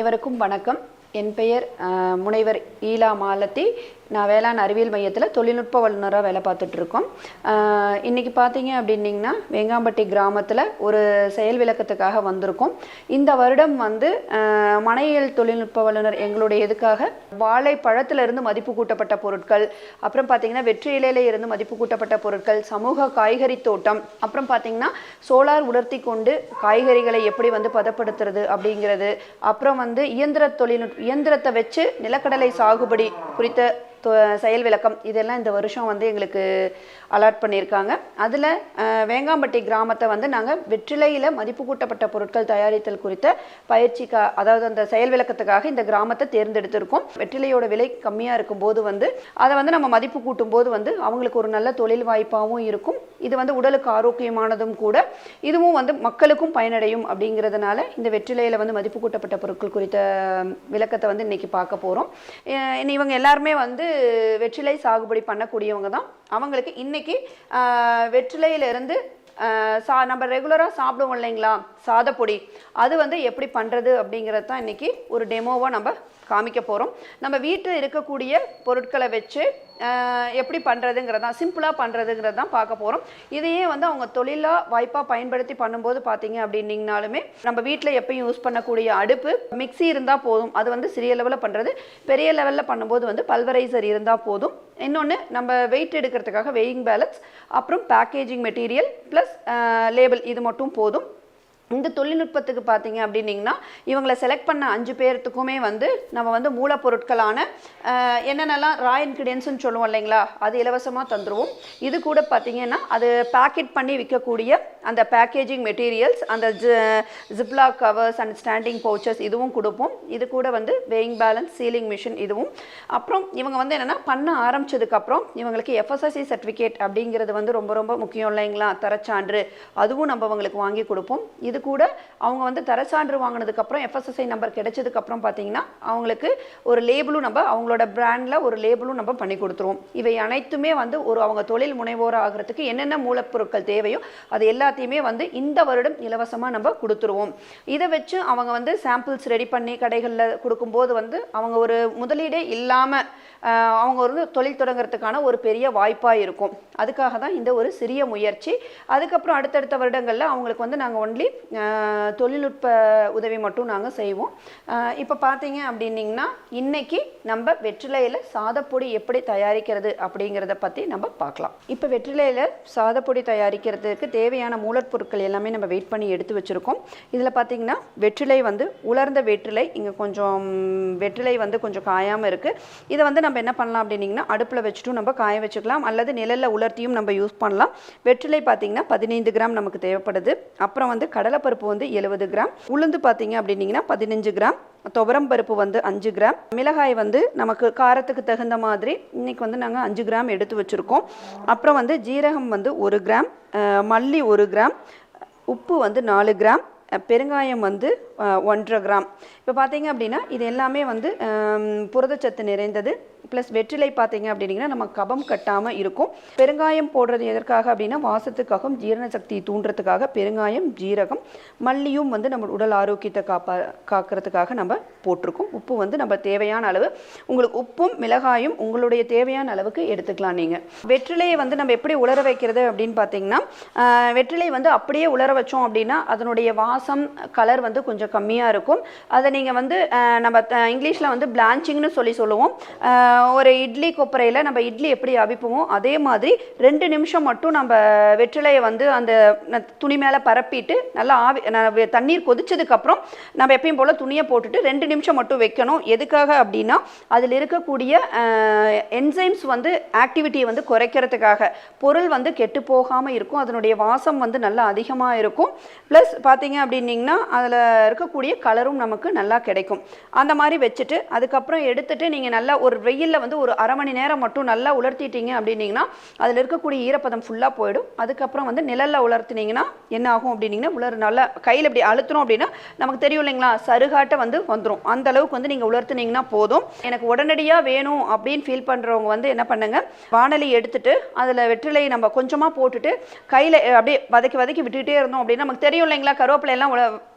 அனைவருக்கும் வணக்கம். என் பெயர் முனைவர் ஈலா மாலத்தி. நான் வேளாண் அறிவியல் மையத்தில் தொழில்நுட்ப வல்லுநராக வேலை பார்த்துட்ருக்கோம். இன்றைக்கி பார்த்தீங்க அப்படின்னிங்கன்னா வேங்காம்பட்டி கிராமத்தில் ஒரு செயல் விளக்கத்துக்காக வந்திருக்கோம். இந்த வருடம் மனையியல் தொழில்நுட்ப வல்லுநர் எங்களுடைய எதுக்காக வாழைப்பழத்திலிருந்து மதிப்பு கூட்டப்பட்ட பொருட்கள், அப்புறம் பார்த்திங்கன்னா வெற்றி இலையில இருந்து மதிப்பு கூட்டப்பட்ட பொருட்கள், சமூக காய்கறி தோட்டம், அப்புறம் பார்த்திங்கன்னா சோலார் உலர்த்தி கொண்டு காய்கறிகளை எப்படி பதப்படுத்துறது அப்படிங்கிறது, அப்புறம் இயந்திரத்தை வச்சு நிலக்கடலை சாகுபடி குறித்த செயல் விளக்கம், இதெல்லாம் இந்த வருஷம் எங்களுக்கு அலாட் பண்ணியிருக்காங்க. அதில் வேங்காம்பட்டி கிராமத்தை நாங்கள் வெற்றிலையில் மதிப்பு கூட்டப்பட்ட பொருட்கள் தயாரித்தல் குறித்த அதாவது அந்த செயல் விளக்கத்துக்காக இந்த கிராமத்தை தேர்ந்தெடுத்திருக்கோம். வெற்றிலையோட விலை கம்மியாக இருக்கும்போது அதை நம்ம மதிப்பு கூட்டும் போது அவங்களுக்கு ஒரு நல்ல தொழில் வாய்ப்பாகவும் இருக்கும். இது உடலுக்கு ஆரோக்கியமானதும் கூட, இதுவும் மக்களுக்கும் பயனடையும். அப்படிங்கிறதுனால இந்த வெற்றிலையில் மதிப்பு கூட்டப்பட்ட பொருட்கள் குறித்த விளக்கத்தை இன்னைக்கு பார்க்க போகிறோம். இவங்க எல்லாருமே வெற்றிலை சாகுபடி பண்ணக்கூடியவங்க தான். அவங்களுக்கு இன்னைக்கு வெற்றிலையிலிருந்து நம்ம ரெகுலராக சாப்பிடுவோம் இல்லைங்களா, சாதப்பொடி, அது எப்படி பண்ணுறது அப்படிங்கிறது தான் இன்றைக்கி ஒரு டெமோவாக நம்ம காமிக்க போகிறோம். நம்ம வீட்டில் இருக்கக்கூடிய பொருட்களை வச்சு எப்படி பண்ணுறதுங்கிறது தான், சிம்பிளாக பண்ணுறதுங்கிறது தான் பார்க்க போகிறோம். இதையே அவங்க தொழிலாக வாய்ப்பாக பயன்படுத்தி பண்ணும்போது பார்த்தீங்க அப்படின்னிங்கனாலுமே நம்ம வீட்டில் எப்பயும் யூஸ் பண்ணக்கூடிய அடுப்பு, மிக்சி இருந்தால் போதும். அது சிறிய லெவலில் பண்ணுறது. பெரிய லெவலில் பண்ணும்போது பல்வரைசர் இருந்தால் போதும். இன்னொன்று, நம்ம வெயிட் எடுக்கிறதுக்காக வெயிங் பேலன்ஸ், அப்புறம் பேக்கேஜிங் மெட்டீரியல் ப்ளஸ் லேபிள், இது மட்டும் போதும். இந்த தொழில்நுட்பத்துக்கு பார்த்தீங்க அப்படின்னிங்கன்னா இவங்களை செலக்ட் பண்ண 5 பேர்த்துக்குமே நம்ம மூலப்பொருட்களான என்னென்னலாம் ரா இன்க்ரீடியன்ட்ஸ்னு சொல்லுவோம் இல்லைங்களா, அது இலவசமாக தந்துடுவோம். இது கூட பார்த்தீங்கன்னா அது பேக்கெட் பண்ணி விற்கக்கூடிய அந்த பேக்கேஜிங் மெட்டீரியல்ஸ், அந்த Ziploc covers and standing pouches, இதுவும் கொடுப்போம். இது கூட வெயிங் பேலன்ஸ், சீலிங் மிஷின், இதுவும். அப்புறம் இவங்க என்னென்னா பண்ண ஆரம்பிச்சதுக்கப்புறம் இவங்களுக்கு FSSAI சர்டிஃபிகேட் அப்படிங்கிறது ரொம்ப ரொம்ப முக்கியம் இல்லைங்களா, தரச்சான்று, அதுவும் நம்ம அவங்களுக்கு வாங்கி கொடுப்போம். இது கூட அவங்க தரச்சான்று வாங்கினதுக்கப்புறம் FSSAI நம்பர் கிடைச்சதுக்கப்புறம் பார்த்தீங்கன்னா அவங்களுக்கு ஒரு லேபிளும், நம்ம அவங்களோட பிராண்டில் ஒரு லேபிளும் நம்ம பண்ணி கொடுத்துருவோம். இவை அனைத்துமே அவங்க தொழில் முனைவோராக ஆகிறதுக்கு என்னென்ன மூலப்பொருட்கள் தேவையோ அது எல்லாத்தையுமே இந்த வருடம் இலவசமாக நம்ம கொடுத்துருவோம். இதை வச்சு அவங்க சாம்பிள்ஸ் ரெடி பண்ணி கடைகளில் கொடுக்கும்போது அவங்க ஒரு முதலீடே இல்லாமல் அவங்க ஒரு தொழில் தொடங்குறதுக்கான ஒரு பெரிய வாய்ப்பாக இருக்கும். அதுக்காக தான் இந்த ஒரு சிறிய முயற்சி. அதுக்கப்புறம் அடுத்தடுத்த வருடங்களில் அவங்களுக்கு நாங்கள் ஒன்லி தொழில்நுட்ப உதவி மட்டும் நாங்கள் செய்வோம். இப்போ பார்த்தீங்க அப்படின்னிங்கன்னா இன்றைக்கி நம்ம வெற்றிலையில் சாதப்பொடி எப்படி தயாரிக்கிறது அப்படிங்கிறத பற்றி நம்ம பார்க்கலாம். இப்போ வெற்றிலையில் சாதப்பொடி தயாரிக்கிறதுக்கு தேவையான மூலப்பொருட்கள் எல்லாமே நம்ம வெயிட் பண்ணி எடுத்து வச்சுருக்கோம். இதில் பார்த்தீங்கன்னா வெற்றிலை உலர்ந்த வெற்றிலை, இங்கே கொஞ்சம் வெற்றிலை கொஞ்சம் காயாமல் இருக்குது. இதை நம்ம என்ன பண்ணலாம் அப்படின்னிங்கன்னா அடுப்பில் வச்சுட்டும் நம்ம காய வச்சுக்கலாம், அல்லது நிழலில் உலர்த்தியும் நம்ம யூஸ் பண்ணலாம். வெற்றிலை பார்த்தீங்கன்னா 15 கிராம் நமக்கு தேவைப்படுது. அப்புறம் கடலைப்பருப்பு 70 கிராம், உளுந்து பார்த்தீங்க அப்படின்னிங்கன்னா 15 கிராம், துவரம் பருப்பு 5 கிராம், மிளகாய் நமக்கு காரத்துக்கு தகுந்த மாதிரி இன்னைக்கு நாங்கள் 5 கிராம் எடுத்து வச்சுருக்கோம். அப்புறம் ஜீரகம் 1 கிராம், மல்லி 1 கிராம், உப்பு 4 கிராம், பெருங்காயம் 1.5 கிராம். இப்போ பார்த்தீங்க அப்படின்னா இது எல்லாமே புரதச்சத்து நிறைந்தது. ப்ளஸ் வெற்றிலை பார்த்தீங்க அப்படின்னா நம்ம கபம் கட்டாமல் இருக்கும். பெருங்காயம் போடுறது எதற்காக அப்படின்னா வாசத்துக்காகவும் ஜீரண சக்தி தூண்டுறதுக்காக பெருங்காயம், ஜீரகம், மல்லியும் நம்ம உடல் ஆரோக்கியத்தை காக்கிறதுக்காக நம்ம போட்டிருக்கோம். உப்பு நம்ம தேவையான அளவு, உங்களுக்கு உப்பும் மிளகாயும் உங்களுடைய தேவையான அளவுக்கு எடுத்துக்கலாம். நீங்கள் வெற்றிலையை நம்ம எப்படி உலர வைக்கிறது அப்படின்னு பார்த்தீங்கன்னா, வெற்றிலை அப்படியே உலர வச்சோம் அப்படின்னா அதனுடைய வாசம், கலர் கொஞ்சம் கம்மியாக இருக்கும். அதை நீங்கள் நம்ம இங்கிலீஷில் பிளான்ச்சிங்னு சொல்லுவோம். ஒரு இட்லி கொப்பரையில் நம்ம இட்லி எப்படி அவிப்போமோ அதே மாதிரி 2 நிமிஷம் மட்டும் நம்ம வெற்றிலையை அந்த துணி மேலே பரப்பிட்டு நல்லா தண்ணீர் கொதிச்சதுக்கப்புறம் நம்ம எப்பயும் போல் துணியை போட்டுட்டு 2 நிமிஷம் மட்டும் வைக்கணும். எதுக்காக அப்படின்னா அதில் இருக்கக்கூடிய என்சைம்ஸ் ஆக்டிவிட்டியை குறைக்கிறதுக்காக, பொருள் கெட்டு போகாமல் இருக்கும், அதனுடைய வாசம் நல்லா அதிகமாக இருக்கும். ப்ளஸ் பார்த்தீங்க அப்படின்னிங்கன்னா அதில் இருக்கக்கூடிய கலரும் நமக்கு நல்லா கிடைக்கும். அந்த மாதிரி வச்சுட்டு அதுக்கப்புறம் எடுத்துட்டு நீங்கள் நல்லா ஒரு வெயில் வெயிலில் வந்து ஒரு அரை மணி நேரம் மட்டும் நல்லா உலர்த்திட்டீங்க அப்படின்னீங்கன்னா அதில் இருக்கக்கூடிய ஈரப்பதம் ஃபுல்லாக போயிடும். அதுக்கப்புறம் வந்து நிழலில் உலர்த்தினீங்கன்னா என்ன ஆகும் அப்படின்னீங்கன்னா நல்லா கையில் இப்படி அழுத்தணும் அப்படின்னா நமக்கு தெரியும் இல்லைங்களா, சருகாட்டை வந்து வந்துடும். அந்த அளவுக்கு வந்து நீங்கள் உலர்த்தினீங்கன்னா போதும். எனக்கு உடனடியாக வேணும் அப்படின்னு ஃபீல் பண்ணுறவங்க வந்து என்ன பண்ணுங்க, வாணலி எடுத்துட்டு அதில் வெற்றிலை நம்ம கொஞ்சமாக போட்டுட்டு கையில் அப்படியே வதக்கி வதக்கி விட்டுகிட்டே இருந்தோம் அப்படின்னா நமக்கு தெரியும் இல்லைங்களா, கருவேப்பிலை எல்லாம்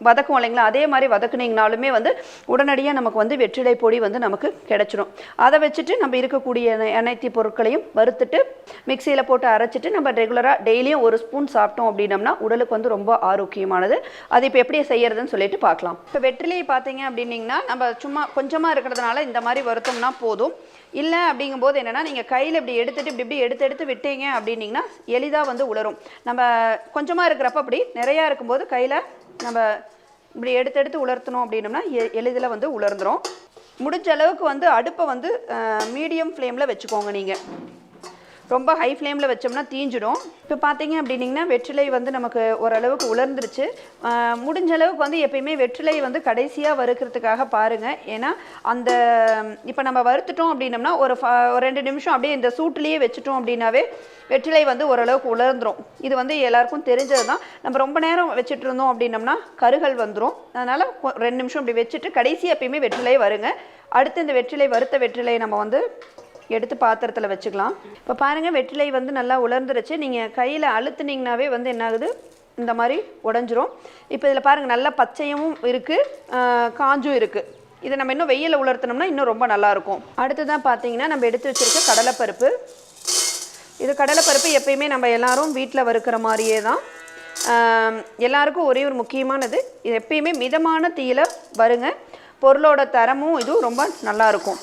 வதக்கும் இல்லைங்களா, அதே மாதிரி வதக்குனீங்கனாலுமே வந்து உடனடியாக நமக்கு வந்து வெற்றிலை பொடி வந்து நமக்கு கிடைச்சிடும். அதை வச்சுட்டு நம்ம இருக்கக்கூடிய அனைத்து பொருட்களையும் வறுத்துட்டு மிக்சியில் போட்டு அரைச்சிட்டு நம்ம ரெகுலராக டெய்லியும் ஒரு ஸ்பூன் சாப்பிட்டோம் அப்படின்னம்னா உடலுக்கு வந்து ரொம்ப ஆரோக்கியமானது. அது இப்போ எப்படி செய்யறதுன்னு சொல்லிட்டு பார்க்கலாம். இப்போ வெற்றிலையை பார்த்தீங்க அப்படின்னீங்கன்னா நம்ம சும்மா கொஞ்சமாக இருக்கிறதுனால இந்த மாதிரி வறுத்தோம்னா போதும். இல்லை அப்படிங்கும்போது என்னென்னா நீங்கள் கையில் இப்படி எடுத்துகிட்டு இப்படி எடுத்து விட்டீங்க அப்படின்னிங்கன்னா எளிதாக வந்து உலரும். நம்ம கொஞ்சமாக இருக்கிறப்ப அப்படி நிறையா இருக்கும்போது கையில் நம்ம இப்படி எடுத்து உலர்த்தணும் அப்படின்னோம்னா எளிதில் வந்து உலர்ந்துடும். முடிஞ்ச அளவுக்கு வந்து அடுப்பை வந்து மீடியம் ஃப்ளேமில் வச்சுக்கோங்க. நீங்கள் ரொம்ப ஹை ஃப்ளேமில் வச்சோம்னா தீஞ்சிடும். இப்போ பார்த்தீங்க அப்படின்னிங்கன்னா வெற்றிலை வந்து நமக்கு ஓரளவுக்கு உலர்ந்துருச்சு. முடிஞ்ச அளவுக்கு வந்து எப்பயுமே வெற்றிலை வந்து கடைசியாக வறுக்கிறதுக்காக பாருங்கள். ஏன்னா அந்த இப்போ நம்ம வறுத்துட்டோம் அப்படின்னம்னா ஒரு 2 நிமிஷம் அப்படியே இந்த சூட்டிலேயே வச்சுட்டோம் அப்படின்னாவே வெற்றிலை வந்து ஓரளவுக்கு உலர்ந்துடும். இது வந்து எல்லாருக்கும் தெரிஞ்சது தான். நம்ம ரொம்ப நேரம் வச்சுட்டு இருந்தோம் அப்படின்னம்னா கருகள் வந்துடும். அதனால் 2 நிமிஷம் இப்படி வச்சுட்டு கடைசி எப்பயுமே வெற்றிலை வருங்க. அடுத்து இந்த வெற்றிலை வறுத்த வெற்றிலை நம்ம வந்து எடுத்து பாத்திரத்தில் வச்சுக்கலாம். இப்போ பாருங்கள் வெற்றிலை வந்து நல்லா உலர்ந்துருச்சு. நீங்கள் கையில் அழுத்துனீங்கனாவே வந்து என்ன ஆகுது, இந்த மாதிரி உடஞ்சிரும். இப்போ இதில் பாருங்கள் நல்லா பச்சையும் இருக்குது, காஞ்சும் இருக்குது. இதை நம்ம இன்னும் வெயிலில் உலர்த்தினோம்னா இன்னும் ரொம்ப நல்லாயிருக்கும். அடுத்ததான் பார்த்தீங்கன்னா நம்ம எடுத்து வச்சுருக்க கடலைப்பருப்பு. இது கடலைப்பருப்பு எப்பயுமே நம்ம எல்லாரும் வீட்டில் வறுக்கிற மாதிரியே தான். எல்லாருக்கும் ஒரே ஒரு முக்கியமானது, இது எப்பயுமே மிதமான தீயில வருங்க. பொருளோட தரமும் இதுவும் ரொம்ப நல்லாயிருக்கும்.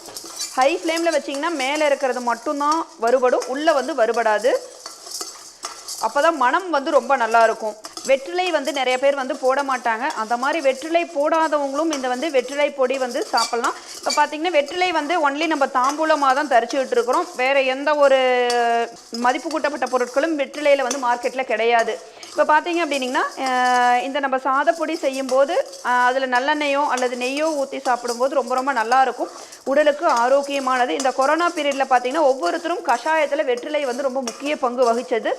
ஹை ஃப்ளேமில் வச்சிங்கன்னா மேலே இருக்கிறது மட்டும்தான் வறுபடும், உள்ளே வந்து வறுபடாது. அப்போ தான் மனம் வந்து ரொம்ப நல்லாயிருக்கும். வெற்றிலை வந்து நிறைய பேர் வந்து போட மாட்டாங்க. அந்த மாதிரி வெற்றிலை போடாதவங்களும் இந்த வந்து வெற்றிலை பொடி வந்து சாப்பிட்லாம். இப்போ பார்த்திங்கன்னா வெற்றிலை வந்து ஒன்லி நம்ம தாம்பூலமாக தான் தரிச்சுக்கிட்டு இருக்கிறோம். வேறு எந்த ஒரு மதிப்பு கூட்டப்பட்ட பொருட்களும் வெற்றிலையில் வந்து மார்க்கெட்டில் கிடையாது. இப்போ பார்த்தீங்க அப்படின்னிங்கன்னா இந்த நம்ம சாதப்பொடி செய்யும்போது அதில் நல்லெண்ணெயோ அல்லது நெய்யோ ஊற்றி சாப்பிடும்போது ரொம்ப ரொம்ப நல்லாயிருக்கும். உடலுக்கு ஆரோக்கியமானது. இந்த கொரோனா பீரியடில் பார்த்திங்கன்னா ஒவ்வொருத்தரும் கஷாயத்தில் வெற்றிலை வந்து ரொம்ப முக்கிய பங்கு வகித்தது.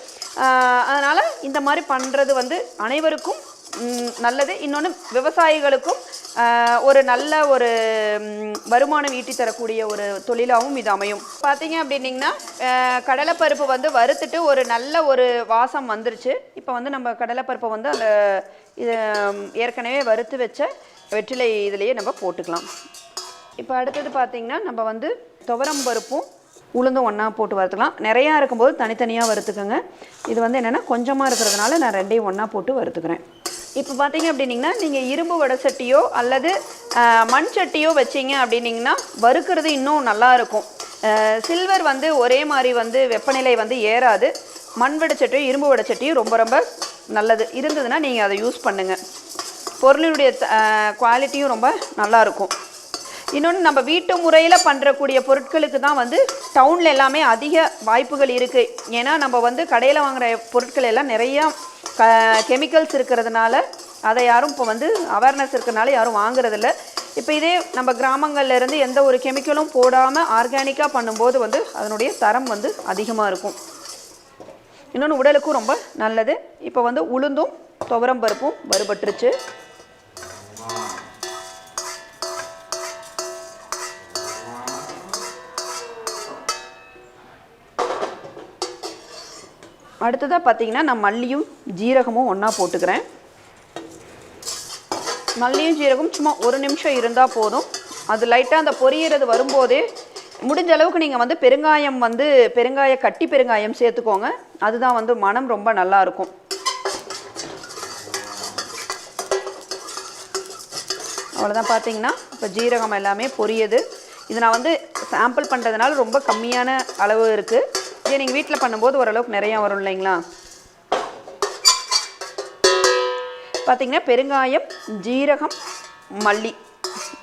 அதனால் இந்த மாதிரி பண்ணுறது வந்து அனைவருக்கும் நல்லது. இன்னொன்று விவசாயிகளுக்கும் ஒரு நல்ல ஒரு வருமானம் ஈட்டி தரக்கூடிய ஒரு தொழிலாகவும் இது அமையும். பார்த்தீங்க அப்படின்னிங்கன்னா கடலைப்பருப்பு வந்து வறுத்துட்டு ஒரு நல்ல ஒரு வாசம் வந்துருச்சு. இப்போ வந்து நம்ம கடலைப்பருப்பை வந்து அந்த இது ஏற்கனவே வறுத்து வச்ச வெற்றிலை இதிலேயே நம்ம போட்டுக்கலாம். இப்போ அடுத்தது பார்த்திங்கன்னா நம்ம வந்து துவரம் பருப்பும் உளுந்தும் ஒன்றா போட்டு வறுத்துக்கலாம். நிறையா இருக்கும்போது தனித்தனியாக வறுத்துக்கோங்க. இது வந்து என்னென்னா கொஞ்சமாக இருக்கிறதுனால நான் 2ஐயும் ஒன்றா போட்டு வறுத்துக்கிறேன். இப்போ பார்த்தீங்க அப்படின்னிங்கன்னா நீங்கள் இரும்பு வடை சட்டியோ அல்லது மண் சட்டியோ வச்சிங்க அப்படின்னிங்கன்னா வறுக்கிறது இன்னும் நல்லாயிருக்கும். சில்வர் வந்து ஒரே மாதிரி வந்து வெப்பநிலை வந்து ஏறாது. மண் வடை சட்டியோ இரும்பு வடை சட்டியோ ரொம்ப ரொம்ப நல்லது. இருந்ததுன்னா நீங்கள் அதை யூஸ் பண்ணுங்கள். பொருளினுடைய குவாலிட்டியும் ரொம்ப நல்லாயிருக்கும். இன்னொன்று நம்ம வீட்டு முறையில் பண்ணுறக்கூடிய பொருட்களுக்கு தான் வந்து டவுனில் எல்லாமே அதிக வாய்ப்புகள் இருக்குது. ஏன்னா நம்ம வந்து கடையில் வாங்குகிற பொருட்கள் எல்லாம் நிறையா கெமிக்கல்ஸ் இருக்கிறதுனால அதை யாரும் இப்போ வந்து அவேர்னஸ் இருக்கிறதுனால யாரும் வாங்குறதில்ல. இப்போ இதே நம்ம கிராமங்கள்லேருந்து எந்த ஒரு கெமிக்கலும் போடாமல் ஆர்கானிக்காக பண்ணும்போது வந்து அதனுடைய தரம் வந்து அதிகமாக இருக்கும். இன்னொன்று உடலுக்கும் ரொம்ப நல்லது. இப்போ வந்து உளுந்தும் துவரம் பருப்பும் வறுபட்டுருச்சு. அடுத்ததாக பார்த்தீங்கன்னா நான் மல்லியும் ஜீரகமும் ஒன்றா போட்டுக்கிறேன். மல்லியும் ஜீரகம் சும்மா 1 நிமிஷம் இருந்தால் போதும். அது லைட்டாக அந்த பொரியறது வரும்போதே முடிஞ்ச அளவுக்கு நீங்கள் வந்து கட்டி பெருங்காயம் சேர்த்துக்கோங்க. அதுதான் வந்து மனம் ரொம்ப நல்லாயிருக்கும். அவ்வளோதான். பார்த்தீங்கன்னா இப்போ ஜீரகம் எல்லாமே பொரியுது. இது நான் வந்து சாம்பிள் பண்ணுறதுனால ரொம்ப கம்மியான அளவு இருக்குது. இதே நீங்கள் வீட்டில் பண்ணும்போது ஓரளவுக்கு நிறையா வரும் இல்லைங்களா. பார்த்திங்கன்னா பெருங்காயம், ஜீரகம், மல்லி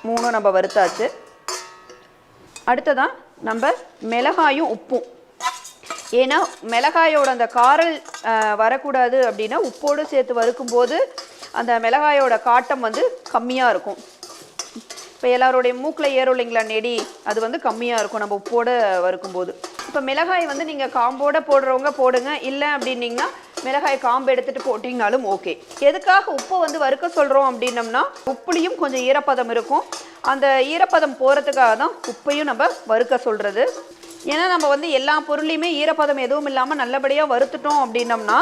3 நம்ம வறுத்தாச்சு. அடுத்ததான் நம்ம மிளகாயும் உப்பும். ஏன்னா மிளகாயோட அந்த காரல் வரக்கூடாது அப்படின்னா உப்போடு சேர்த்து வறுக்கும்போது அந்த மிளகாயோட காட்டம் வந்து கம்மியாக இருக்கும். இப்போ எல்லாருடைய மூக்கில் ஏறும் இல்லைங்களா நெடி, அது வந்து கம்மியாக இருக்கும் நம்ம உப்போடு வறுக்கும்போது. இப்போ மிளகாய் வந்து நீங்கள் காம்போட போடுறவங்க போடுங்க, இல்லை அப்படின்னிங்கன்னா மிளகாய் காம்பு எடுத்துகிட்டு போட்டிங்கனாலும் ஓகே. எதுக்காக உப்பு வந்து வறுக்க சொல்கிறோம் அப்படின்னம்னா உப்புலேயும் கொஞ்சம் ஈரப்பதம் இருக்கும். அந்த ஈரப்பதம் போகிறதுக்காக தான் உப்பையும் நம்ம வறுக்க சொல்கிறது. ஏன்னா நம்ம வந்து எல்லா பொருளையுமே ஈரப்பதம் எதுவும் இல்லாமல் நல்லபடியாக வறுத்துட்டோம் அப்படின்னம்னா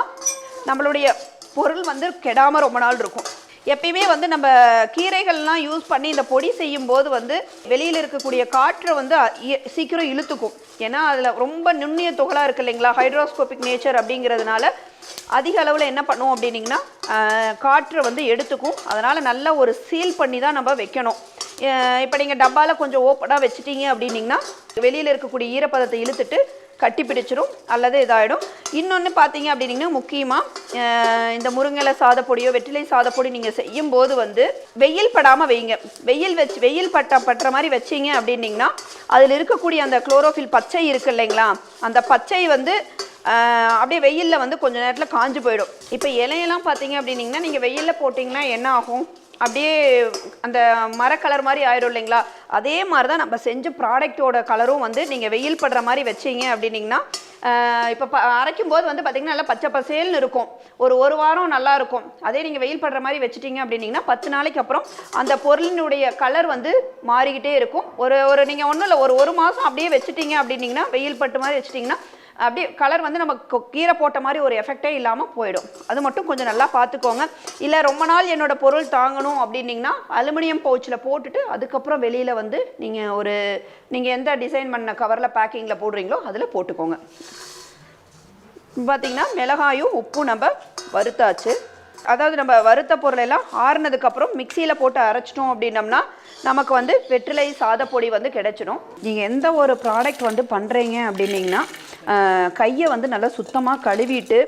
நம்மளுடைய பொருள் வந்து கெடாமல் ரொம்ப நாள் இருக்கும். எப்பயுமே வந்து நம்ம கீரைகள்லாம் யூஸ் பண்ணி இந்த பொடி செய்யும்போது வந்து வெளியில் இருக்கக்கூடிய காற்றை வந்து சீக்கிரம் இழுத்துக்கும். ஏன்னா அதில் ரொம்ப நுண்ணிய துகளாக இருக்குது இல்லைங்களா, ஹைட்ரோஸ்கோபிக் நேச்சர் அப்படிங்கிறதுனால அதிக அளவில் என்ன பண்ணுவோம் அப்படின்னிங்கன்னா காற்றை வந்து எடுத்துக்கும். அதனால் நல்ல ஒரு சீல் பண்ணி தான் நம்ம வைக்கணும். இப்போ நீங்கள் டப்பாவில் கொஞ்சம் ஓப்பனாக வச்சுட்டீங்க அப்படின்னிங்கன்னா வெளியில் இருக்கக்கூடிய ஈரப்பதத்தை இழுத்துட்டு கட்டி பிடிச்சிரும் அல்லது இதாகிடும். இன்னொன்று பார்த்தீங்க அப்படின்னிங்கன்னா முக்கியமாக இந்த முருங்கலை சாதப்பொடியோ வெற்றிலை சாதப்பொடி நீங்கள் செய்யும்போது வந்து வெயில் படாமல் வைங்க. வெயில் பட்டுற மாதிரி வச்சிங்க அப்படின்னிங்கன்னா அதில் இருக்கக்கூடிய அந்த குளோரோஃபில் பச்சை இருக்குது இல்லைங்களா, அந்த பச்சை வந்து அப்படியே வெயிலில் வந்து கொஞ்சம் நேரத்தில் காஞ்சு போயிடும். இப்போ இலையெல்லாம் பார்த்தீங்க அப்படின்னிங்கன்னா நீங்கள் வெயிலில் போட்டிங்கன்னா என்ன ஆகும், அப்படியே அந்த மர கலர் மாதிரி ஆயிடும் இல்லைங்களா. அதே மாதிரி தான் நம்ம செஞ்ச ப்ராடக்டோட கலரும் வந்து நீங்கள் வெயில் படுற மாதிரி வச்சிங்க அப்படின்னிங்கன்னா இப்போ அரைக்கும் போது வந்து பார்த்திங்கன்னா நல்லா பச்சை பசேல்னு இருக்கும். ஒரு வாரம் நல்லா இருக்கும். அதே நீங்கள் வெயில் படுற மாதிரி வச்சுட்டிங்க அப்படின்னிங்கன்னா 10 நாளைக்கு அப்புறம் அந்த பொருளினுடைய கலர் வந்து மாறிக்கிட்டே இருக்கும். ஒரு நீங்கள் ஒன்றும் இல்லை, ஒரு மாதம் அப்படியே வச்சுட்டிங்க அப்படின்னிங்கன்னா வெயில் பட்டு மாதிரி வச்சுட்டிங்கன்னா அப்படியே கலர் வந்து நமக்கு கீரை போட்ட மாதிரி ஒரு எஃபெக்டே இல்லாமல் போயிடும். அது மட்டும் கொஞ்சம் நல்லா பார்த்துக்கோங்க. இல்லை ரொம்ப நாள் என்னோடய பொருள் தாங்கணும் அப்படின்னிங்கன்னா அலுமினியம் பவுச்சில் போட்டுட்டு அதுக்கப்புறம் வெளியில் வந்து நீங்கள் எந்த டிசைன் பண்ண கவரில் பேக்கிங்கில் போடுறீங்களோ அதில் போட்டுக்கோங்க. பார்த்திங்கன்னா மிளகாயும் உப்பும் நம்ம வறுத்தாச்சு. அதாவது நம்ம வறுத்த பொருளெல்லாம் ஆறுனதுக்கப்புறம் மிக்சியில் போட்டு அரைச்சிட்டோம் அப்படின்னம்னா நமக்கு வந்து வெற்றிலை சாதப்பொடி வந்து கிடைச்சிடும். நீங்கள் எந்த ஒரு ப்ராடக்ட் வந்து பண்ணுறீங்க அப்படின்னிங்கன்னா கையை வந்து நல்லா சுத்தமாக கழுவிட்டு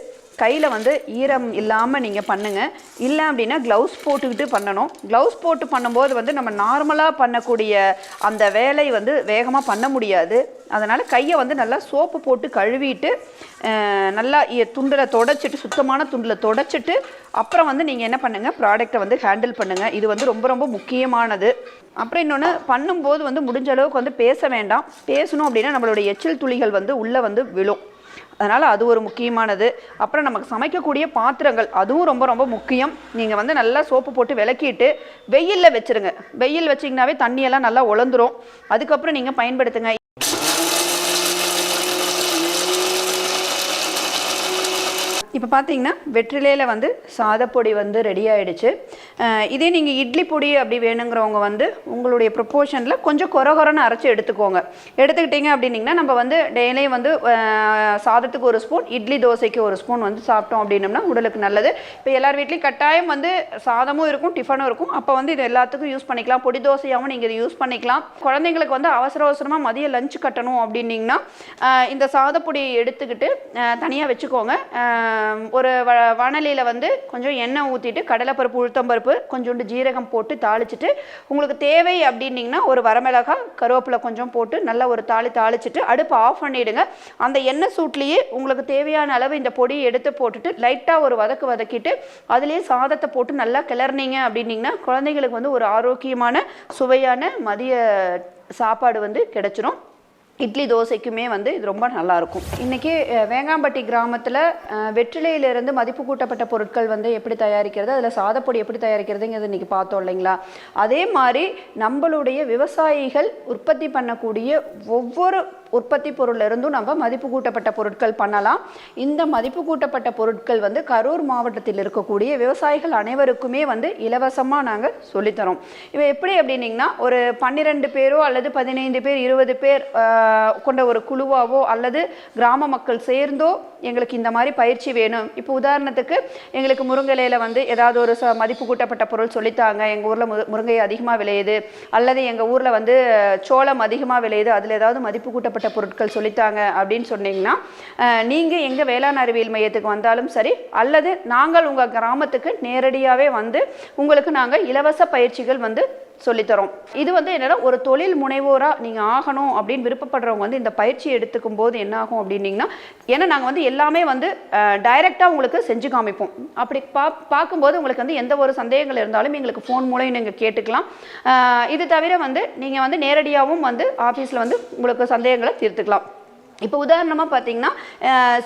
கையில் வந்து ஈரம் இல்லாமல் நீங்கள் பண்ணுங்கள். இல்லை அப்படின்னா க்ளவுஸ் போட்டுக்கிட்டு பண்ணணும். க்ளவுஸ் போட்டு பண்ணும்போது வந்து நம்ம நார்மலாக பண்ணக்கூடிய அந்த வேலை வந்து வேகமாக பண்ண முடியாது. அதனால் கையை வந்து நல்லா சோப்பு போட்டு கழுவிட்டு நல்லா துண்டில் தொடச்சிட்டு சுத்தமான துண்டில் தொடச்சிட்டு அப்புறம் வந்து நீங்கள் என்ன பண்ணுங்கள், ப்ராடக்டை வந்து ஹேண்டில் பண்ணுங்கள். இது வந்து ரொம்ப ரொம்ப முக்கியமானது. அப்புறம் இன்னொன்று பண்ணும்போது வந்து முடிஞ்ச அளவுக்கு வந்து பேச வேண்டாம். பேசணும் அப்படின்னா நம்மளுடைய எச்சில் துளிகள் வந்து உள்ளே வந்து விழும். அதனால் அது ஒரு முக்கியமானது. அப்புறம் நமக்கு சமைக்கக்கூடிய பாத்திரங்கள் அதுவும் ரொம்ப ரொம்ப முக்கியம். நீங்கள் வந்து நல்லா சோப்பு போட்டு விளக்கிட்டு வெயிலில் வச்சுருங்க. வெயில் வச்சிங்கனாவே தண்ணியெல்லாம் நல்லா உலர்ந்துரும். அதுக்கப்புறம் நீங்கள் பயன்படுத்துங்க. இப்போ பார்த்தீங்கன்னா வெற்றிலையில் வந்து சாதப்பொடி வந்து ரெடி ஆகிடுச்சு. இதே நீங்கள் இட்லி பொடி அப்படி வேணுங்கிறவங்க வந்து உங்களுடைய ப்ரொப்போர்ஷனில் கொஞ்சம் கொரன்னு அரைச்சி எடுத்துக்கோங்க. எடுத்துக்கிட்டிங்க அப்படின்னிங்கன்னா நம்ம வந்து டெய்லியும் வந்து சாதத்துக்கு ஒரு ஸ்பூன், இட்லி தோசைக்கு ஒரு ஸ்பூன் வந்து சாப்பிட்டோம் அப்படின்னம்னா உடலுக்கு நல்லது. இப்போ எல்லார் வீட்லேயும் கட்டாயம் வந்து சாதமும் இருக்கும், டிஃபனும் இருக்கும். அப்போ வந்து இது எல்லாத்துக்கும் யூஸ் பண்ணிக்கலாம். பொடி தோசையாகவும் நீங்கள் இதை யூஸ் பண்ணிக்கலாம். குழந்தைங்களுக்கு வந்து அவசரமாக மதிய லஞ்ச் கட்டணும் அப்படின்னிங்கன்னா இந்த சாதப்பொடி எடுத்துக்கிட்டு தனியாக வச்சுக்கோங்க. ஒரு வாணலியில் வந்து கொஞ்சம் எண்ணெய் ஊற்றிட்டு கடலைப்பருப்பு, உளுத்தம்பருப்பு, கொஞ்சோண்டு ஜீரகம் போட்டு தாளிச்சிட்டு உங்களுக்கு தேவை அப்படின்னிங்கன்னா ஒரு வரமிளகாய், கருவேப்பிலை கொஞ்சம் போட்டு நல்லா ஒரு தாளிச்சிட்டு அடுப்பு ஆஃப் பண்ணிவிடுங்க. அந்த எண்ணெய் சூட்லேயே உங்களுக்கு தேவையான அளவு இந்த பொடியை எடுத்து போட்டுட்டு லைட்டாக ஒரு வதக்கிட்டு அதுலேயே சாதத்தை போட்டு நல்லா கிளறினீங்க அப்படின்னிங்கன்னா குழந்தைங்களுக்கு வந்து ஒரு ஆரோக்கியமான சுவையான மதிய சாப்பாடு வந்து கிடைச்சிரும். இட்லி தோசைக்குமே வந்து இது ரொம்ப நல்லாயிருக்கும். இன்றைக்கி வேங்காம்பட்டி கிராமத்தில் வெற்றிலையிலிருந்து மதிப்பு கூட்டப்பட்ட பொருட்கள் வந்து எப்படி தயாரிக்கிறது, அதில் சாதப்பொடி எப்படி தயாரிக்கிறதுங்கிறது இன்றைக்கி பார்த்தோம் இல்லைங்களா. அதே மாதிரி நம்மளுடைய விவசாயிகள் உற்பத்தி பண்ணக்கூடிய ஒவ்வொரு உற்பத்தி பொருளிலிருந்தும் நம்ம மதிப்பு கூட்டப்பட்ட பொருட்கள் பண்ணலாம். இந்த மதிப்பு கூட்டப்பட்ட பொருட்கள் வந்து கரூர் மாவட்டத்தில் இருக்கக்கூடிய விவசாயிகள் அனைவருக்குமே வந்து இலவசமாக நாங்கள் சொல்லித்தரோம். இப்போ எப்படி அப்படின்னிங்கன்னா ஒரு 12 பேரோ அல்லது 15 பேர் 20 பேர் கொண்ட ஒரு குழுவாவோ அல்லது கிராம மக்கள் சேர்ந்தோ எங்களுக்கு இந்த மாதிரி பயிற்சி வேணும். இப்போ உதாரணத்துக்கு எங்களுக்கு முருங்கையில வந்து ஏதாவது ஒரு மதிப்பு கூட்டப்பட்ட பொருள் சொல்லித்தாங்க, எங்கள் ஊரில் முருங்கை அதிகமாக விளையுது, அல்லது எங்கள் ஊரில் வந்து சோளம் அதிகமாக விளையுது, அதில் ஏதாவது மதிப்பு கூட்டப்பட்ட பொருட்கள் சொல்லித்தாங்க அப்படின்னு சொன்னீங்கன்னா நீங்கள் எங்கள் வேளாண் அறிவியல் மையத்துக்கு வந்தாலும் சரி, அல்லது நாங்கள் உங்கள் கிராமத்துக்கு நேரடியாகவே வந்து உங்களுக்கு நாங்கள் இலவச பயிற்சிகள் வந்து சொல்லித்தரோம். இது வந்து என்னன்னா ஒரு தொழில் முனைவோராக நீங்கள் ஆகணும் அப்படின்னு விருப்பப்படுறவங்க வந்து இந்த பயிற்சி எடுத்துக்கும் போது என்ன ஆகும் அப்படின்னீங்கன்னா, ஏன்னா நாங்கள் வந்து எல்லாமே வந்து டைரெக்டாக உங்களுக்கு செஞ்சு காமிப்போம். அப்படி பார்க்கும்போது உங்களுக்கு வந்து எந்த ஒரு சந்தேகங்கள் இருந்தாலும் எங்களுக்கு ஃபோன் மூலம் நீங்கள் கேட்டுக்கலாம். இது தவிர வந்து நீங்கள் வந்து நேரடியாகவும் வந்து ஆஃபீஸில் வந்து உங்களுக்கு சந்தேகங்களை தீர்த்துக்கலாம். இப்போ உதாரணமாக பார்த்தீங்கன்னா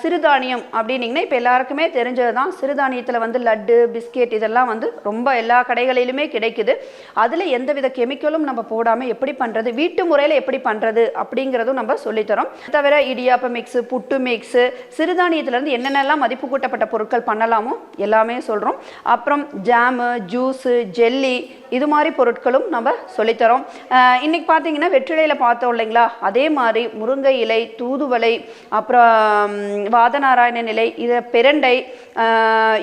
சிறுதானியம் அப்படின்னிங்கன்னா இப்போ எல்லாருக்குமே தெரிஞ்சது தான். சிறுதானியத்தில் வந்து லட்டு, பிஸ்கெட் இதெல்லாம் வந்து ரொம்ப எல்லா கடைகளிலுமே கிடைக்குது. அதில் எந்தவித கெமிக்கலும் நம்ம போடாமல் எப்படி பண்ணுறது, வீட்டு முறையில் எப்படி பண்ணுறது அப்படிங்கிறதும் நம்ம சொல்லித்தரோம். தவிர இடியாப்ப மிக்ஸு, புட்டு மிக்ஸு, சிறுதானியத்திலேருந்து என்னென்னலாம் மதிப்பு கூட்டப்பட்ட பொருட்கள் பண்ணலாமோ எல்லாமே சொல்கிறோம். அப்புறம் ஜாமு, ஜூஸு, ஜெல்லி இது மாதிரி பொருட்களும் நம்ம சொல்லித்தரோம். இன்றைக்கி பார்த்தீங்கன்னா வெற்றிலையில் பார்த்தோம் இல்லைங்களா, அதே மாதிரி முருங்கை இலை, தூதுவளை, அப்புறம் வாதநாராயண இலை, இதை பிரண்டை,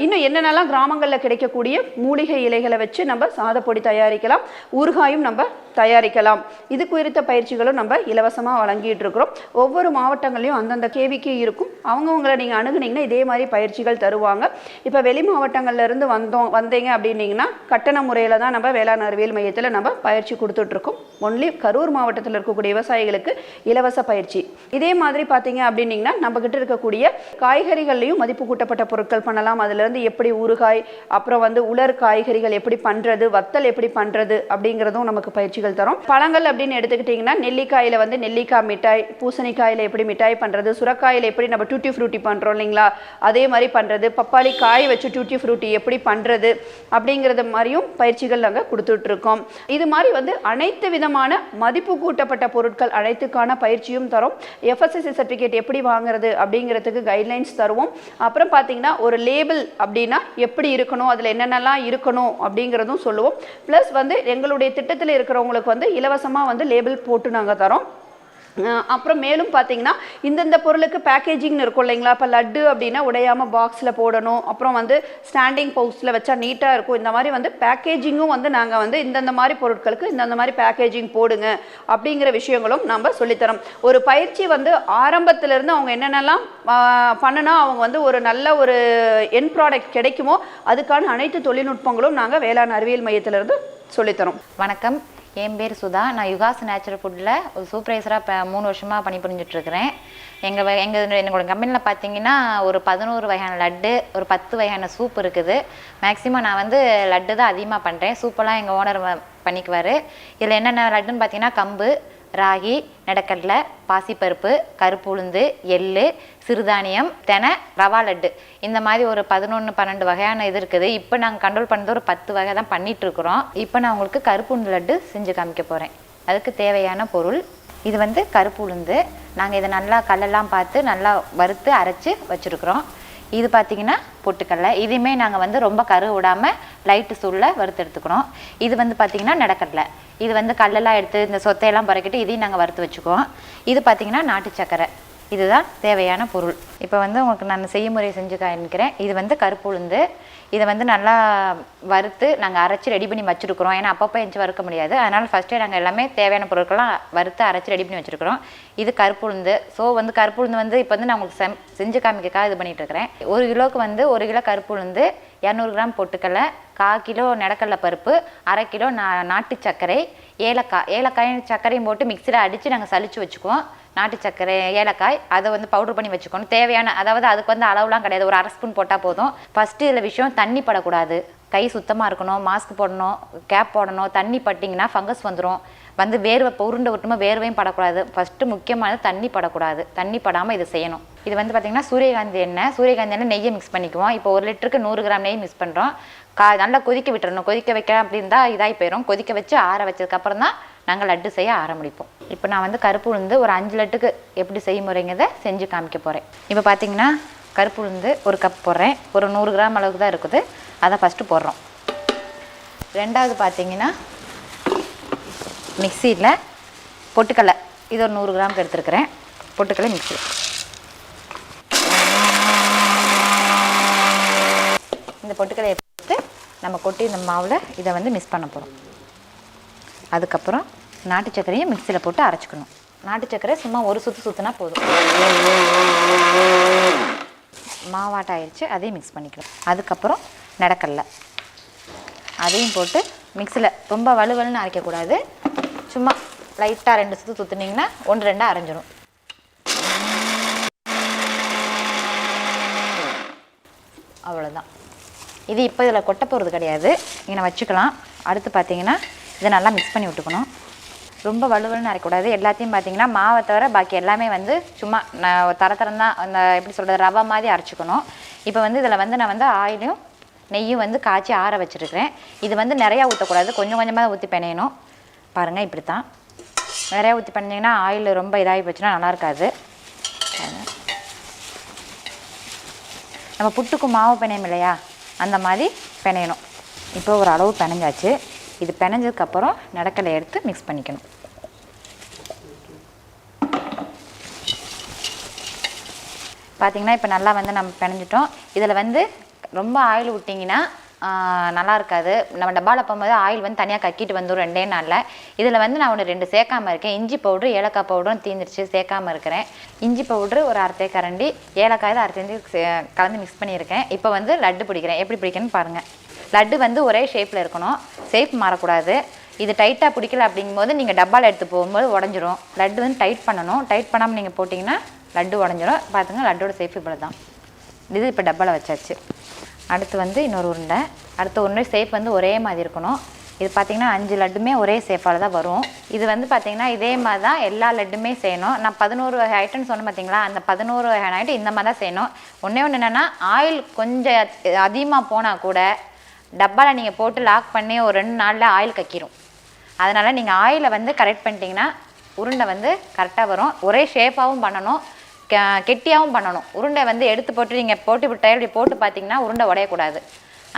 இன்னும் என்னென்னலாம் கிராமங்களில் கிடைக்கக்கூடிய மூலிகை இலைகளை வச்சு நம்ம சாதப்பொடி தயாரிக்கலாம், ஊறுகாயும் நம்ம தயாரிக்கலாம். இது குறித்த பயிற்சிகளும் நம்ம இலவசமாக வழங்கிட்டு இருக்கிறோம். ஒவ்வொரு மாவட்டங்களையும் அந்தந்த கேவிக்கு இருக்கும். அவங்கவுங்களை நீங்கள் அணுகுனீங்கன்னா இதே மாதிரி பயிற்சிகள் தருவாங்க. இப்போ வெளி மாவட்டங்கள்லேருந்து வந்தீங்க அப்படின்னீங்கன்னா கட்டண முறையில் தான் நம்ம வேளாண் அறிவியல் மையத்தில் நம்ம பயிற்சி கொடுத்துட்ருக்கோம். ஒன்லி கரூர் மாவட்டத்தில் இருக்கக்கூடிய விவசாயிகளுக்கு இலவச பயிற்சி. இதே மாதிரி பார்த்தீங்க அப்படின்னிங்கன்னா நம்மக்கிட்ட இருக்கக்கூடிய காய்கறிகள்லையும் மதிப்பு கூட்டப்பட்ட பொருட்கள் பண்ணலாம். அதுலேருந்து எப்படி ஊறுகாய், அப்புறம் வந்து உலர் காய்கறிகள் எப்படி பண்ணுறது, வத்தல் எப்படி பண்ணுறது அப்படிங்கிறதும் நமக்கு பயிற்சிகள் தரும். பழங்கள் அப்படின்னு எடுத்துக்கிட்டிங்கன்னா நெல்லிக்காயில் வந்து நெல்லிக்காய் மிட்டாய், பூசணிக்காயில் எப்படி மிட்டாய் பண்ணுறது, சுரக்காயில் எப்படி நம்ம டூட்டி ஃப்ரூட்டி பண்ணுறோம் இல்லைங்களா அதே மாதிரி பண்ணுறது, பப்பாளி காய் வச்சு டூட்டி ஃப்ரூட்டி எப்படி பண்ணுறது அப்படிங்கிறது மாதிரியும் பயிற்சிகள் நாங்கள் கொடுத்துட்ருக்கோம். இது மாதிரி வந்து அனைத்து விதமான மதிப்பு கூட்டப்பட்ட பொருட்கள் அனைத்துக்கான பயிற்சியும் தரும். FSSC சர்டிஃபிகேட் எப்படி வாங்குறது அப்படிங்கிறதுக்கு கைட்லைன்ஸ் தருவோம். அப்புறம் பார்த்தீங்கன்னா ஒரு லேபிள் அப்படின்னா எப்படி இருக்கணும், அதில் என்னென்னலாம் இருக்கணும் அப்படிங்கிறதும் சொல்லுவோம். ப்ளஸ் வந்து எங்களுடைய திட்டத்தில் இருக்கிறவங்களுக்கு வந்து இலவசமாக வந்து லேபிள் போட்டு நாங்கள் தரோம். அப்புறம் மேலும் பார்த்தீங்கன்னா இந்தந்த பொருளுக்கு பேக்கேஜிங்னு இருக்கும் இல்லைங்களா. இப்போ லட்டு அப்படின்னா உடையாமல் பாக்ஸில் போடணும், அப்புறம் வந்து ஸ்டாண்டிங் பவுச்சில் வச்சா நீட்டாக இருக்கும். இந்த மாதிரி வந்து பேக்கேஜிங்கும் வந்து நாங்கள் வந்து இந்தந்த மாதிரி பொருட்களுக்கு இந்தந்த மாதிரி பேக்கேஜிங் போடுங்க அப்படிங்கிற விஷயங்களும் நம்ம சொல்லித்தரோம். ஒரு பயிற்சி வந்து ஆரம்பத்திலேருந்து அவங்க என்னென்னலாம் பண்ணுனா அவங்க வந்து ஒரு நல்ல ஒரு எண்ட் ப்ராடக்ட் கிடைக்குமோ அதுக்கான அனைத்து தொழில்நுட்பங்களும் நாங்கள் வேளாண் அறிவியல் மையத்திலிருந்து சொல்லித்தரோம். வணக்கம், என் பேர் சுதா. நான் யுகாஸ் நேச்சுரல் ஃபுட்டில் ஒரு சூப்பர்வைசராக இப்போ 3 வருஷமாக பணிபுரிஞ்சிட்ருக்கிறேன். என்னோட கம்பெனியில் பார்த்தீங்கன்னா ஒரு 11 வகையான லட்டு, ஒரு 10 வகையான சூப் இருக்குது. மேக்ஸிமம் நான் வந்து லட்டு தான் அதிகமாக பண்ணுறேன். சூப்பெல்லாம் எங்கள் ஓனர் பண்ணிக்குவார். இதில் என்னென்ன லட்டுன்னு பார்த்தீங்கன்னா கம்பு, ராகி, நெடக்கடலை, பாசிப்பருப்பு, கருப்பு உளுந்து, எள்ளு, சிறுதானியம், தெனை, ரவா லட்டு, இந்த மாதிரி ஒரு 11-12 வகையான இது இருக்குது. இப்போ நாங்கள் கண்ட்ரோல் பண்ணது ஒரு 10 வகை தான் பண்ணிகிட்ருக்குறோம். இப்போ நான் உங்களுக்கு கருப்பு உளுந்து லட்டு செஞ்சு காமிக்க போகிறேன். அதுக்கு தேவையான பொருள் இது வந்து கருப்பு உளுந்து. நாங்கள் இதை நல்லா கல்லெல்லாம் பார்த்து நல்லா வறுத்து அரைச்சி வச்சுருக்குறோம். இது பார்த்திங்கன்னா பொட்டுக்கடலை. இதையுமே நாங்கள் வந்து ரொம்ப கரு விடாமல் லைட்டு சூடில் வறுத்து எடுத்துக்கிறோம். இது வந்து பார்த்திங்கன்னா நெடக்கடலை. இது வந்து கல்லெல்லாம் எடுத்து இந்த சொத்தையெல்லாம் பறக்கிட்டு இதையும் நாங்கள் வறுத்து வச்சுக்குவோம். இது பார்த்திங்கன்னா நாட்டு சக்கரை. இதுதான் தேவையான பொருள். இப்போ வந்து உங்களுக்கு நான் செய்முறை செஞ்சு காமிக்கிறேன். இது வந்து கருப்பு உளுந்து. இதை வந்து நல்லா வறுத்து நாங்கள் அரைச்சி ரெடி பண்ணி வச்சுருக்குறோம். ஏன்னா அப்பப்போ எஞ்சி வறுக்க முடியாது. அதனால் ஃபஸ்ட்டே நாங்கள் எல்லாமே தேவையான பொருட்கள்லாம் வறுத்து அரைச்சி ரெடி பண்ணி வச்சுருக்குறோம். இது கருப்பு உளுந்து. ஸோ வந்து கருப்பு உளுந்து வந்து இப்போ வந்து நான் உங்களுக்கு செஞ்சு காமிக்கக்காக இது பண்ணிகிட்ருக்கிறேன். 1 கிலோவுக்கு வந்து 1 கிலோ கருப்பு உளுந்து, 200 கிராம் பொட்டுக்கடலை, 1/4 கிலோ நெடக்கடலை பருப்பு, 1/2 கிலோ நாட்டு சர்க்கரை, ஏலக்காய் சர்க்கரையும் போட்டு மிக்சியில் அடித்து நாங்கள் சலிச்சு வச்சுக்குவோம். நாட்டு சர்க்கரை, ஏலக்காய் அதை வந்து பவுட்ரு பண்ணி வச்சுக்கணும். தேவையான, அதாவது அதுக்கு வந்து அளவுலாம் கிடையாது, ஒரு 1/2 ஸ்பூன் போட்டால் போதும். ஃபஸ்ட்டு இதில் விஷயம் தண்ணி படக்கூடாது, கை சுத்தமாக இருக்கணும், மாஸ்க் போடணும், கேப் போடணும். தண்ணி பட்டிங்கன்னா ஃபங்கஸ் வந்துடும். வந்து வேர்வை உருண்டை விட்டுமா வேர்வையும் படக்கூடாது. ஃபஸ்ட்டு முக்கியமானது தண்ணி படக்கூடாது. தண்ணி படாமல் இது செய்யணும். இது வந்து பார்த்திங்கன்னா சூரியகாந்தி எண்ணெய், நெய்யை மிக்ஸ் பண்ணிக்குவோம். இப்போ 1 லிட்டருக்கு 100 கிராம் நெய் மிக்ஸ் பண்ணுறோம். நல்லா கொதிக்க விட்டுறணும். கொதிக்க வைக்க அப்படின்னு தான் இதாகி போயிடும். கொதிக்க வச்சு ஆற வச்சதுக்கப்புறம் தான் நாங்கள் லட்டு செய்ய ஆரம்பிப்போம். இப்போ நான் வந்து கருப்பு உளுந்து ஒரு 5 லட்டுக்கு எப்படி செய்முறைங்கிறத செஞ்சு காமிக்க போகிறேன். இப்போ பார்த்திங்கன்னா கருப்பு உளுந்து 1 கப் போடுறேன். ஒரு 100 கிராம் அளவுக்கு தான் இருக்குது. அதை ஃபஸ்ட்டு போடுறோம். ரெண்டாவது பார்த்திங்கன்னா மிக்சியில் பொட்டுக்கடலை, இது ஒரு 100 கிராமுக்கு எடுத்துருக்கிறேன். பொட்டுக்கடலை மிக்சி இந்த பொட்டுக்கடலையை எடுத்து நம்ம கொட்டி இந்த மாவில் இதை வந்து மிக்ஸ் பண்ண போகிறோம். அதுக்கப்புறம் நாட்டு சர்க்கரையும் மிக்சியில் போட்டு அரைச்சிக்கணும். நாட்டு சர்க்கரை சும்மா ஒரு சுற்றுனா போதும். மாவாட்டம் ஆயிடுச்சு, அதையும் மிக்ஸ் பண்ணிக்கணும். அதுக்கப்புறம் நெடக்கடலை, அதையும் போட்டு மிக்ஸியில் ரொம்ப வலுவலுன்னு அரைக்கக்கூடாது, சும்மா லைட்டாக 2 சுற்று சுற்றுனீங்கன்னா 1 2 அரைஞ்சிரும். அவ்வளோதான். இது இப்போ இதில் கொட்ட போகிறது கிடையாது, இங்கே வச்சுக்கலாம். அடுத்து பார்த்தீங்கன்னா இதை நல்லா மிக்ஸ் பண்ணி விட்டுக்கணும். ரொம்ப வலுவலுன்னு அரைக்கக்கூடாது. எல்லாத்தையும் பார்த்தீங்கன்னா மாவை தவிர பாக்கி எல்லாமே வந்து சும்மா தரம் தான் அந்த எப்படி சொல்கிறது ரவை மாதிரி அரைச்சிக்கணும். இப்போ வந்து இதில் வந்து நான் வந்து ஆயிலும் நெய்யும் வந்து காய்ச்சி ஆற வச்சுருக்கிறேன். இது வந்து நிறையா ஊற்றக்கூடாது, கொஞ்சம் கொஞ்சமாக ஊற்றி பிணையணும். பாருங்கள், இப்படி தான் நிறையா ஊற்றி பண்ணிங்கன்னா ஆயில் ரொம்ப இதாகி போச்சுன்னா நல்லா இருக்காது. நம்ம புட்டுக்கு மாவு பிணையும் இல்லையா, அந்த மாதிரி பிணையணும். இப்போ ஒரு அளவு பிணைஞ்சாச்சு. இது பிணைஞ்சதுக்கப்புறம் நடக்கலை எடுத்து மிக்ஸ் பண்ணிக்கணும். பார்த்திங்கன்னா இப்போ நல்லா வந்து நம்ம பிணைஞ்சிட்டோம். இதில் வந்து ரொம்ப ஆயில் விட்டிங்கன்னா நல்லா இருக்காது. நம்ம டப்பாவில் போகும்போது ஆயில் வந்து தனியாக கக்கிட்டு வந்துடும் 2 நாளில். இதில் வந்து நான் 2 சேர்க்காமல் இருக்கேன். இஞ்சி பவுட்ரு ஏலக்காய் பவுடரும் தீந்துருச்சு, சேர்க்காமல் இருக்கிறேன். இஞ்சி பவுட்ரு ஒரு 1/2 தேக்கரண்டி, ஏலக்காயில் 1/2 தேந்தி கலந்து மிக்ஸ் பண்ணியிருக்கேன். இப்போ வந்து லட்டு பிடிக்கிறேன். எப்படி பிடிக்கணும்னு பாருங்கள். லட்டு வந்து ஒரே ஷேப்பில் இருக்கணும், ஷேப் மாறக்கூடாது. இது டைட்டாக பிடிக்கல அப்படிங்கும்போது நீங்கள் டப்பாவில் எடுத்து போகும்போது உடஞ்சிரும். லட்டு வந்து டைட் பண்ணணும். டைட் பண்ணாமல் நீங்கள் போட்டிங்கன்னா லட்டு உடஞ்சிரும். பார்த்துங்க, லட்டோட ஷேப் இவ்வளோ தான். இது இப்போ டப்பாவில் வச்சாச்சு. அடுத்து வந்து இன்னொரு உருண்டை. அடுத்த உருண்டை ஷேப் வந்து ஒரே மாதிரி இருக்கணும். இது பார்த்திங்கன்னா 5 லட்டுமே ஒரே ஷேப்பால் தான் வரும். இது வந்து பார்த்திங்கன்னா இதே மாதிரி தான் எல்லா லட்டுமே செய்யணும். நான் 11 வகை ஐட்டம்னு சொன்னேன் பார்த்தீங்களா, அந்த 11 வகையான ஐட்டம் இந்த மாதிரி தான் செய்யணும். ஒன்று என்னென்னா ஆயில் கொஞ்சம் அதிகமாக போனால் கூட டப்பாவில் நீங்கள் போட்டு லாக் பண்ணி ஒரு 2 நாளில் ஆயில் கக்கிரும். அதனால் நீங்கள் ஆயிலை வந்து கரெக்ட் பண்ணிட்டீங்கன்னா உருண்டை வந்து கரெக்டாக வரும். ஒரே ஷேப்பாகவும் பண்ணணும், கெட்டியாகவும் பண்ணணும். உருண்டை வந்து எடுத்து போட்டு நீங்கள் போட்டு விட்டால் இப்படி போட்டு பார்த்தீங்கன்னா உருண்டை உடையக்கூடாது,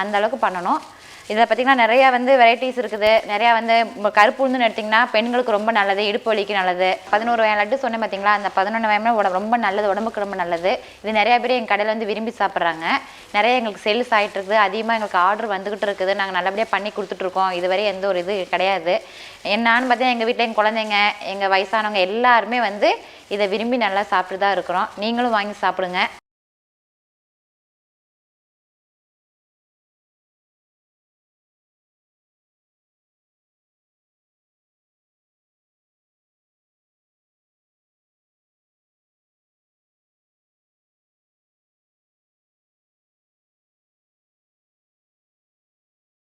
அந்தளவுக்கு பண்ணணும். இதில் பார்த்திங்கன்னா நிறையா வந்து வெரைட்டிஸ் இருக்குது. நிறையா வந்து கருப்பு உளுந்துன்னு எடுத்திங்கன்னா பெண்களுக்கு ரொம்ப நல்லது, இடுப்பு வலிக்கு நல்லது. 11 வகை லட்டு சொன்னேன் பார்த்தீங்களா, அந்த 11 வகையுமே ரொம்ப நல்லது, உடம்புக்கு ரொம்ப நல்லது. இது நிறையா பேர் எங்கள் கடையில் வந்து விரும்பி சாப்பிட்றாங்க. நிறைய எங்களுக்கு சேல்ஸ் ஆகிட்டு இருக்குது, அதிகமாக எங்களுக்கு ஆர்டர் வந்துக்கிட்டு இருக்குது. நாங்கள் நல்லபடியாக பண்ணி கொடுத்துட்ருக்கோம். இதுவரை எந்த ஒரு இது கிடையாது. என்னான்னு பார்த்தீங்கன்னா எங்கள் வீட்டில் எங்கள் குழந்தைங்க, எங்கள் வயசானவங்க எல்லாருமே வந்து இதை விரும்பி நல்லா சாப்பிட்டு தான் இருக்கிறோம். நீங்களும் வாங்கி சாப்பிடுங்க.